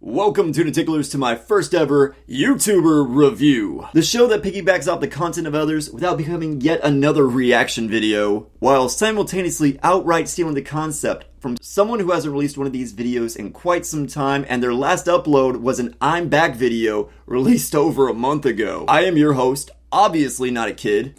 Welcome to Ticklers to my first ever YouTuber review. The show that piggybacks off the content of others without becoming yet another reaction video, while simultaneously outright stealing the concept from someone who hasn't released one of these videos in quite some time, and their last upload was an I'm Back video released over a month ago. I am your host, obviously not a kid,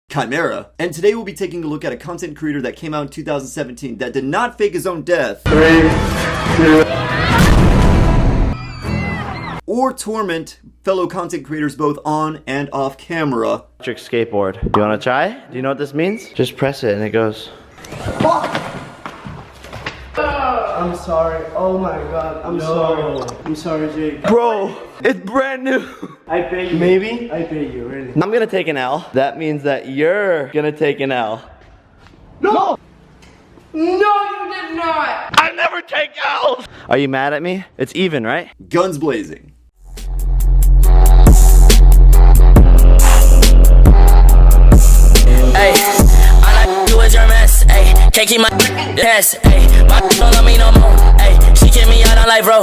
Chimera, and today we'll be taking a look at a content creator that came out in 2017 that did not fake his own death. 3, 2, or torment fellow content creators both on and off camera. Electric skateboard. Do you want to try? Do you know what this means? Just press it and it goes. I'm sorry. Oh my god. I'm sorry. I'm sorry, Jake. Bro, it's brand new. I pay you. Maybe? I pay you, really. I'm gonna take an L. That means that you're gonna take an L. No! No, you did not! I never take L's! Are you mad at me? It's even, right? Gunsblazing. Hey, all I do is your mess. Hey, can't keep my yes. Hey, my don't love me no more. Hey, she kick me out on life, bro.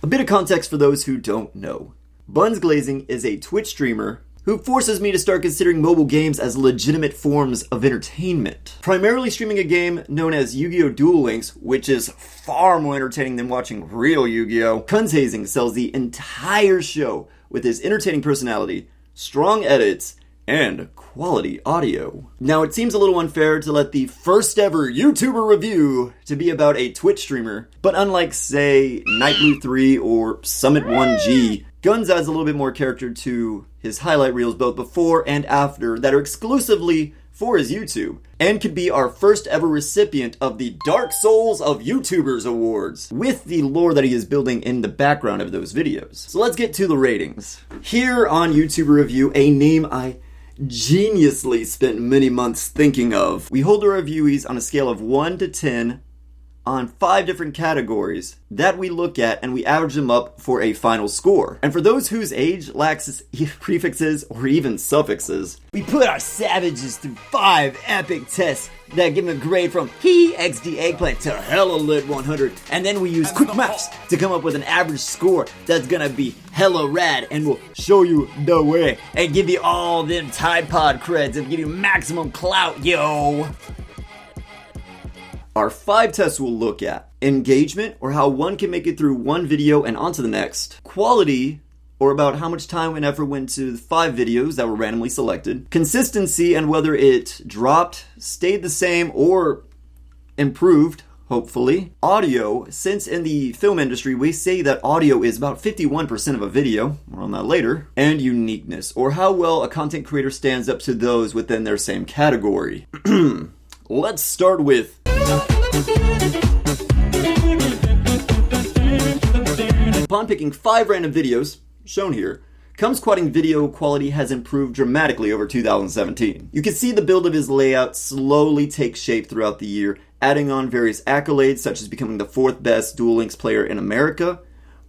A bit of context for those who don't know. Gunsblazing is a Twitch streamer who forces me to start considering mobile games as legitimate forms of entertainment. Primarily streaming a game known as Yu-Gi-Oh! Duel Links, which is far more entertaining than watching real Yu-Gi-Oh! Gunsblazing sells the entire show with his entertaining personality, strong edits, and quality audio. Now, it seems a little unfair to let the first ever YouTuber review to be about a Twitch streamer, but unlike, say, Nightblue 3 or Summit 1G, Guns adds a little bit more character to his highlight reels both before and after that are exclusively for his YouTube, and could be our first ever recipient of the Dark Souls of YouTubers Awards, with the lore that he is building in the background of those videos. So let's get to the ratings. Here on YouTuber Review, a name I geniusly spent many months thinking of. We hold our reviewees on a scale of 1 to 10 on 5 different categories that we look at, and we average them up for a final score. And for those whose age lacks prefixes or even suffixes, we put our savages through 5 epic tests that give them a grade from he XD eggplant to hella lit 100, and then we use quick maths to come up with an average score that's gonna be hella rad, and we'll show you the way and give you all them Tide Pod creds and give you maximum clout, yo. Our 5 tests we'll look at: engagement, or how one can make it through one video and onto the next; quality, or about how much time and effort went to the 5 videos that were randomly selected; consistency, and whether it dropped, stayed the same, or improved, hopefully; audio, since in the film industry we say that audio is about 51% of a video, more on that later; and uniqueness, or how well a content creator stands up to those within their same category. Let's start with upon picking 5 random videos, shown here, Comes quoting video quality has improved dramatically over 2017. You can see the build of his layout slowly take shape throughout the year, adding on various accolades such as becoming the 4th best Duel Links player in America,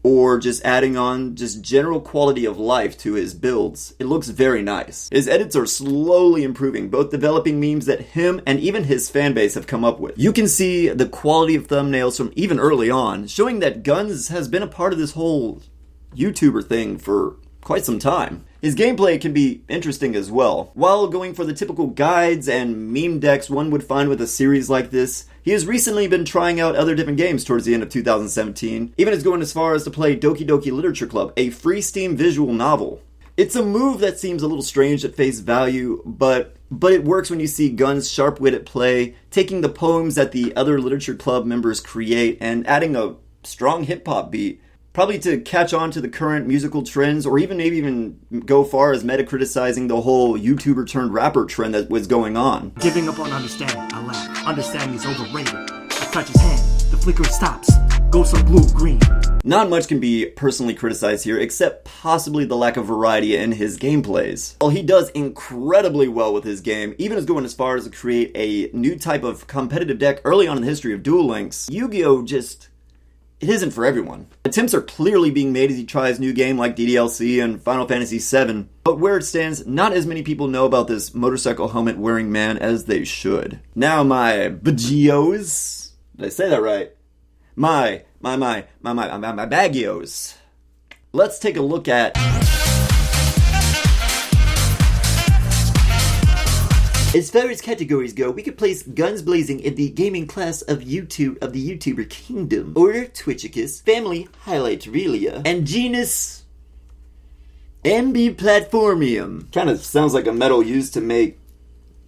or just adding on just general quality of life to his builds. It looks very nice. His edits are slowly improving, both developing memes that him and even his fanbase have come up with. You can see the quality of thumbnails from even early on, showing that Guns has been a part of this whole YouTuber thing for quite some time. His gameplay can be interesting as well. While going for the typical guides and meme decks one would find with a series like this, he has recently been trying out other different games towards the end of 2017, even as going as far as to play Doki Doki Literature Club, a free Steam visual novel. It's a move that seems a little strange at face value, but it works when you see Guns' sharp wit at play, taking the poems that the other Literature Club members create and adding a strong hip-hop beat, probably to catch on to the current musical trends, or maybe even go far as meta-criticizing the whole YouTuber turned rapper trend that was going on. Giving up on understanding, I laugh. Understanding is overrated. I touch his hand, the flicker stops. Goes from blue, green. Not much can be personally criticized here, except possibly the lack of variety in his gameplays. While he does incredibly well with his game, even as going as far as to create a new type of competitive deck early on in the history of Duel Links, Yu-Gi-Oh! It isn't for everyone. Attempts are clearly being made as he tries new game like DDLC and Final Fantasy VII, but where it stands, not as many people know about this motorcycle helmet wearing man as they should. Now my bajios, did I say that right? my baggios. Let's take a look at... As far as categories go, we could place Gunsblazing in the gaming class of YouTube of the YouTuber kingdom, Order Twitchicus, Family Highlight Relia, and genus Ambiplatformium. Kind of sounds like a metal used to make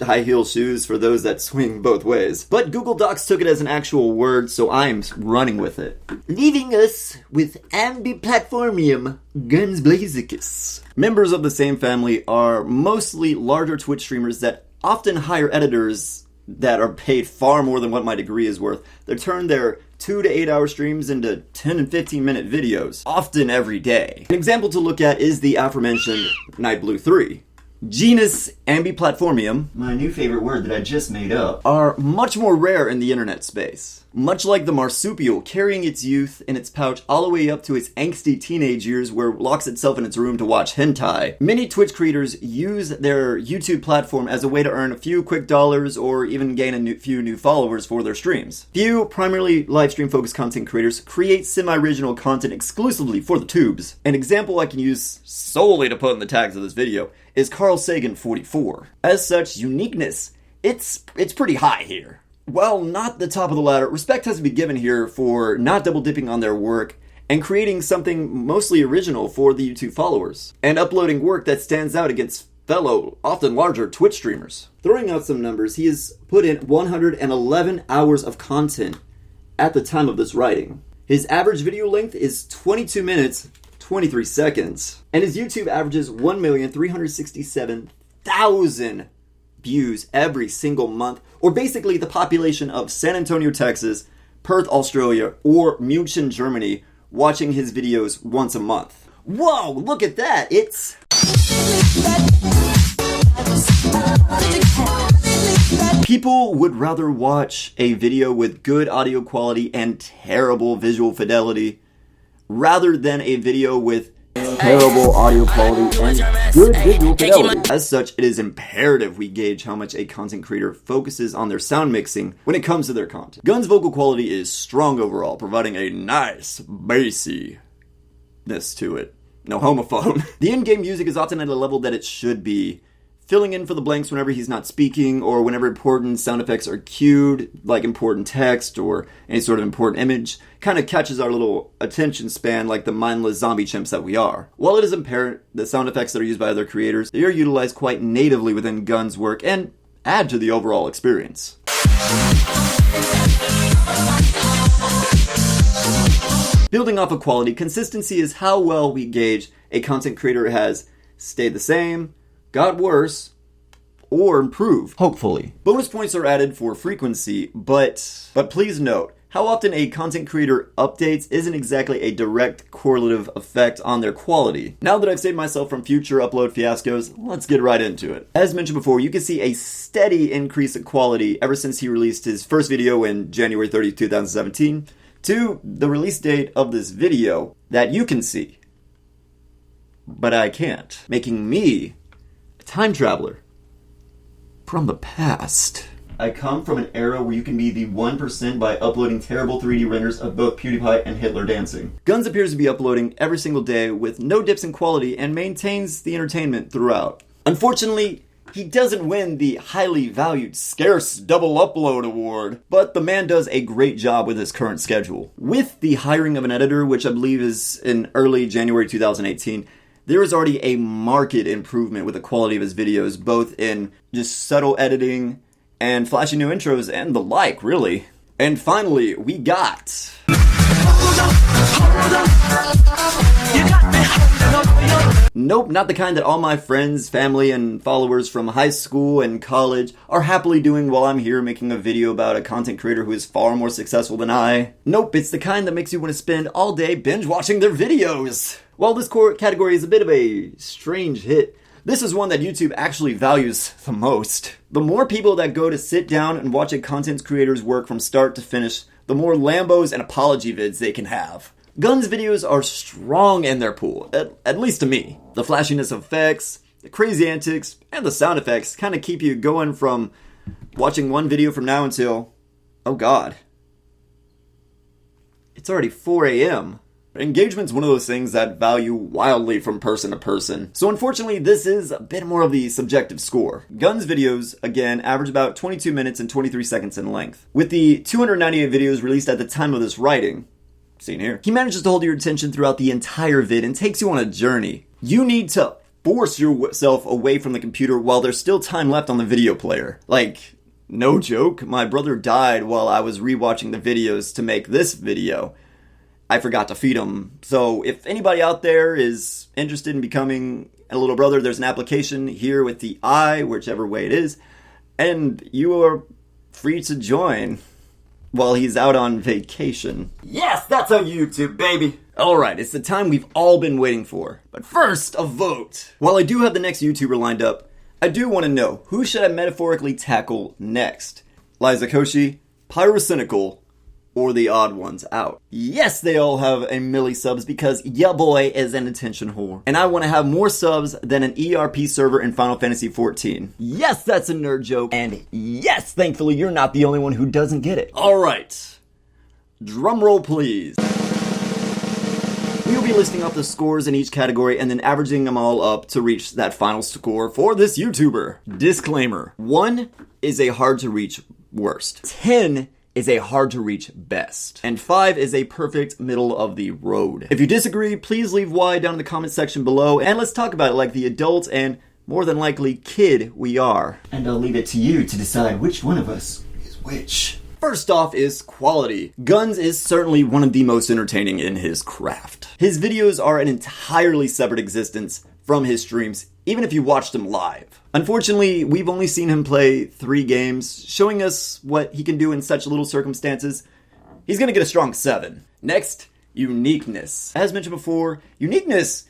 high heel shoes for those that swing both ways. But Google Docs took it as an actual word, so I'm running with it. Leaving us with Ambiplatformium Gunsblazicus. Members of the same family are mostly larger Twitch streamers that often hire editors that are paid far more than what my degree is worth. They turn their 2 to 8 hour streams into 10 and 15 minute videos, often every day. An example to look at is the aforementioned Nightblue 3. Genus Ambiplatformium, my new favorite word that I just made up, are much more rare in the internet space. Much like the marsupial carrying its youth in its pouch all the way up to its angsty teenage years where it locks itself in its room to watch hentai, many Twitch creators use their YouTube platform as a way to earn a few quick dollars or even gain a few new followers for their streams. Few primarily livestream focused content creators create semi-original content exclusively for the tubes. An example I can use solely to put in the tags of this video is Carl Sagan 44. As such, uniqueness, it's pretty high here. While not the top of the ladder, respect has to be given here for not double dipping on their work and creating something mostly original for the YouTube followers, and uploading work that stands out against fellow, often larger Twitch streamers. Throwing out some numbers, he has put in 111 hours of content at the time of this writing. His average video length is 22 minutes, 23 seconds, and his YouTube averages 1,367,000 views every single month, or basically the population of San Antonio, Texas, Perth, Australia, or München, Germany, watching his videos once a month. Whoa, look at that! It's... People would rather watch a video with good audio quality and terrible visual fidelity rather than a video with terrible audio quality and good visual fidelity. As such, it is imperative we gauge how much a content creator focuses on their sound mixing when it comes to their content. Gun's vocal quality is strong overall, providing a nice bassiness to it. No homophone. The in-game music is often at a level that it should be, filling in for the blanks whenever he's not speaking or whenever important sound effects are cued, like important text or any sort of important image, kind of catches our little attention span like the mindless zombie chimps that we are. While it is apparent that sound effects that are used by other creators, they are utilized quite natively within Gun's work and add to the overall experience. Building off of quality, consistency is how well we gauge a content creator has stayed the same, got worse, or improved, hopefully. Bonus points are added for frequency, but please note, how often a content creator updates isn't exactly a direct correlative effect on their quality. Now that I've saved myself from future upload fiascos, let's get right into it. As mentioned before, you can see a steady increase in quality ever since he released his first video in January 30th, 2017, to the release date of this video that you can see, but I can't, making me time traveler from the past. I come from an era where you can be the 1% by uploading terrible 3D renders of both Pewdiepie and Hitler dancing. Guns appears to be uploading every single day with no dips in quality and maintains the entertainment throughout. Unfortunately, he doesn't win the highly valued scarce double upload award, but the man does a great job with his current schedule. With the hiring of an editor, which I believe is in early January 2018, there is already a marked improvement with the quality of his videos, both in just subtle editing and flashy new intros and the like, really. And finally, we got... Nope, not the kind that all my friends, family, and followers from high school and college are happily doing while I'm here making a video about a content creator who is far more successful than I. Nope, it's the kind that makes you want to spend all day binge watching their videos. While this category is a bit of a strange hit, this is one that YouTube actually values the most. The more people that go to sit down and watch a content creator's work from start to finish, the more Lambos and apology vids they can have. Guns videos are strong in their pool, at least to me. The flashiness of effects, the crazy antics, and the sound effects kind of keep you going from watching one video from now until, oh god, It's already 4 a.m. Engagement's one of those things that value wildly from person to person. So unfortunately, this is a bit more of the subjective score. Guns videos, again, average about 22 minutes and 23 seconds in length. With the 298 videos released at the time of this writing, seen here, he manages to hold your attention throughout the entire vid and takes you on a journey. You need to force yourself away from the computer while there's still time left on the video player. Like, no joke, my brother died while I was rewatching the videos to make this video. I forgot to feed him. So if anybody out there is interested in becoming a little brother, there's an application here with the I, whichever way it is, and you are free to join while he's out on vacation. Yes, that's on YouTube, baby! Alright, it's the time we've all been waiting for. But first, a vote. While I do have the next YouTuber lined up, I do want to know, who should I metaphorically tackle next? Liza, Koshy, Pyrocynical, or the odd ones out? Yes, they all have a milli subs because ya boy is an attention whore. And I want to have more subs than an ERP server in Final Fantasy XIV. Yes, that's a nerd joke. And yes, thankfully you're not the only one who doesn't get it. Alright. Drumroll please. We'll be listing off the scores in each category and then averaging them all up to reach that final score for this YouTuber. Disclaimer. 1 is a hard to reach worst. 10 is a hard to reach best. And 5 is a perfect middle of the road. If you disagree, please leave why down in the comment section below, and let's talk about it like the adult and more than likely kid we are. And I'll leave it to you to decide which one of us is which. First off is quality. Guns is certainly one of the most entertaining in his craft. His videos are an entirely separate existence from his streams, even if you watched him live. Unfortunately, we've only seen him play 3 games, showing us what he can do in such little circumstances. He's gonna get a strong 7. Next, Uniqueness. As mentioned before, Uniqueness,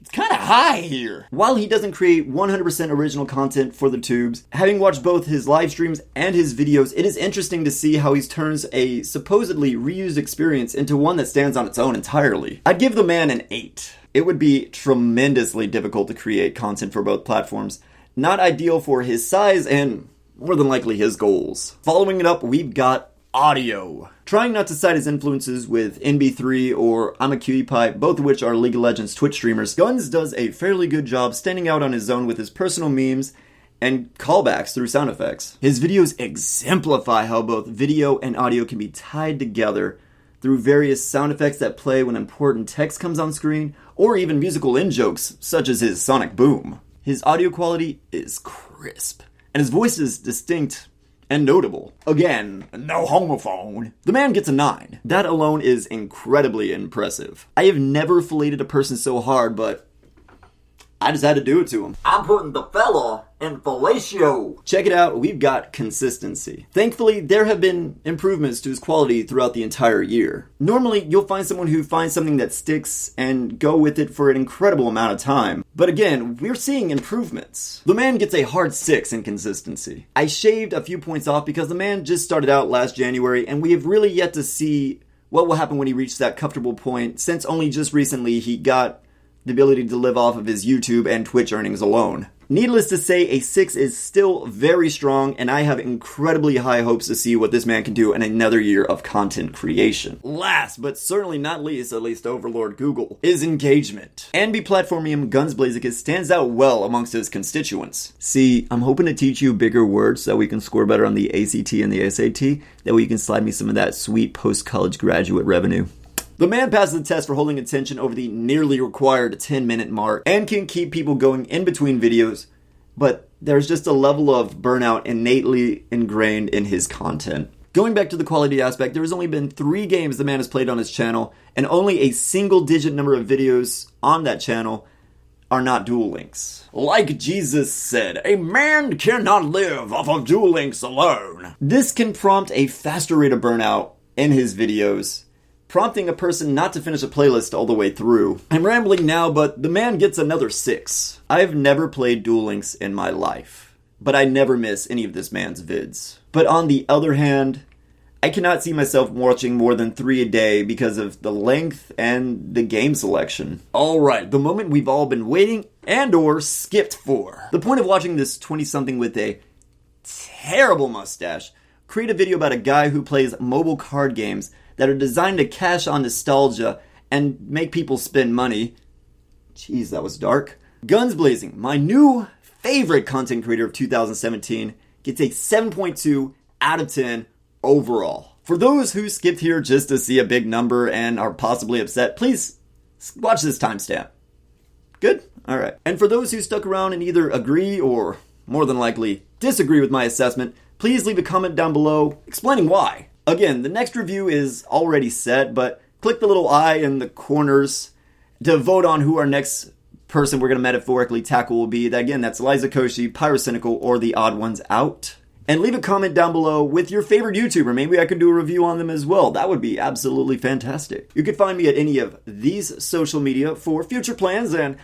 it's kinda high here. While he doesn't create 100% original content for the tubes, having watched both his live streams and his videos, it is interesting to see how he turns a supposedly reused experience into one that stands on its own entirely. I'd give the man an 8. It would be tremendously difficult to create content for both platforms. Not ideal for his size and more than likely his goals. Following it up, we've got audio. Trying not to cite his influences with NB3 or I'm a Pewdiepie, both of which are League of Legends Twitch streamers, Guns does a fairly good job standing out on his own with his personal memes and callbacks through sound effects. His videos exemplify how both video and audio can be tied together through various sound effects that play when important text comes on screen, or even musical in-jokes, such as his sonic boom. His audio quality is crisp, and his voice is distinct and notable. Again, no homophone. The man gets a 9. That alone is incredibly impressive. I have never filleted a person so hard, but I just had to do it to him. I'm putting the fella in fellatio. Check it out, we've got consistency. Thankfully, there have been improvements to his quality throughout the entire year. Normally, you'll find someone who finds something that sticks and go with it for an incredible amount of time. But again, we're seeing improvements. The man gets a hard 6 in consistency. I shaved a few points off because the man just started out last January, and we have really yet to see what will happen when he reaches that comfortable point, since only just recently he got the ability to live off of his YouTube and Twitch earnings alone. Needless to say, a 6 is still very strong, and I have incredibly high hopes to see what this man can do in another year of content creation. Last, but certainly not least, at least Overlord Google, is engagement. NB Platformium Gunsblazing stands out well amongst his constituents. See, I'm hoping to teach you bigger words so that we can score better on the ACT and the SAT, that way you can slide me some of that sweet post-college graduate revenue. The man passes the test for holding attention over the nearly required 10-minute mark and can keep people going in between videos, but there's just a level of burnout innately ingrained in his content. Going back to the quality aspect, there has only been 3 games the man has played on his channel, and only a single-digit number of videos on that channel are not dual links. Like Jesus said, a man cannot live off of dual links alone. This can prompt a faster rate of burnout in his videos, prompting a person not to finish a playlist all the way through. I'm rambling now, but the man gets another 6. I've never played Duel Links in my life, but I never miss any of this man's vids. But on the other hand, I cannot see myself watching more than 3 a day because of the length and the game selection. Alright, the moment we've all been waiting and or skipped for. The point of watching this 20-something with a terrible mustache create a video about a guy who plays mobile card games that are designed to cash on nostalgia and make people spend money. Jeez, that was dark. Gunsblazing, my new favorite content creator of 2017, gets a 7.2 out of 10 overall. For those who skipped here just to see a big number and are possibly upset, please watch this timestamp. Good? Alright. And for those who stuck around and either agree or, more than likely, disagree with my assessment, please leave a comment down below explaining why. Again, the next review is already set, but click the little eye in the corners to vote on who our next person we're going to metaphorically tackle will be. Again, that's Liza, Koshy, Pyrocynical, or the odd ones out. And leave a comment down below with your favorite YouTuber. Maybe I could do a review on them as well. That would be absolutely fantastic. You can find me at any of these social media for future plans and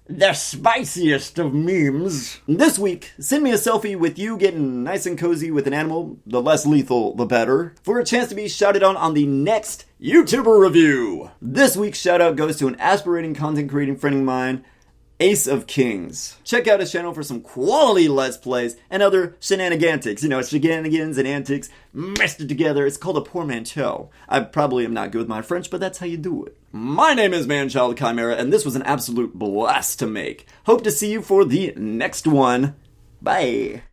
the spiciest of memes. This week, send me a selfie with you getting nice and cozy with an animal. The less lethal, the better. For a chance to be shouted on the next YouTuber review. This week's shout out goes to an aspirating content creating friend of mine, Ace of Kings. Check out his channel for some quality Let's Plays and other shenanigans. You know, shenanigans and antics messed together. It's called a portmanteau. I probably am not good with my French, but that's how you do it. My name is Manchild Chimera, and this was an absolute blast to make. Hope to see you for the next one. Bye.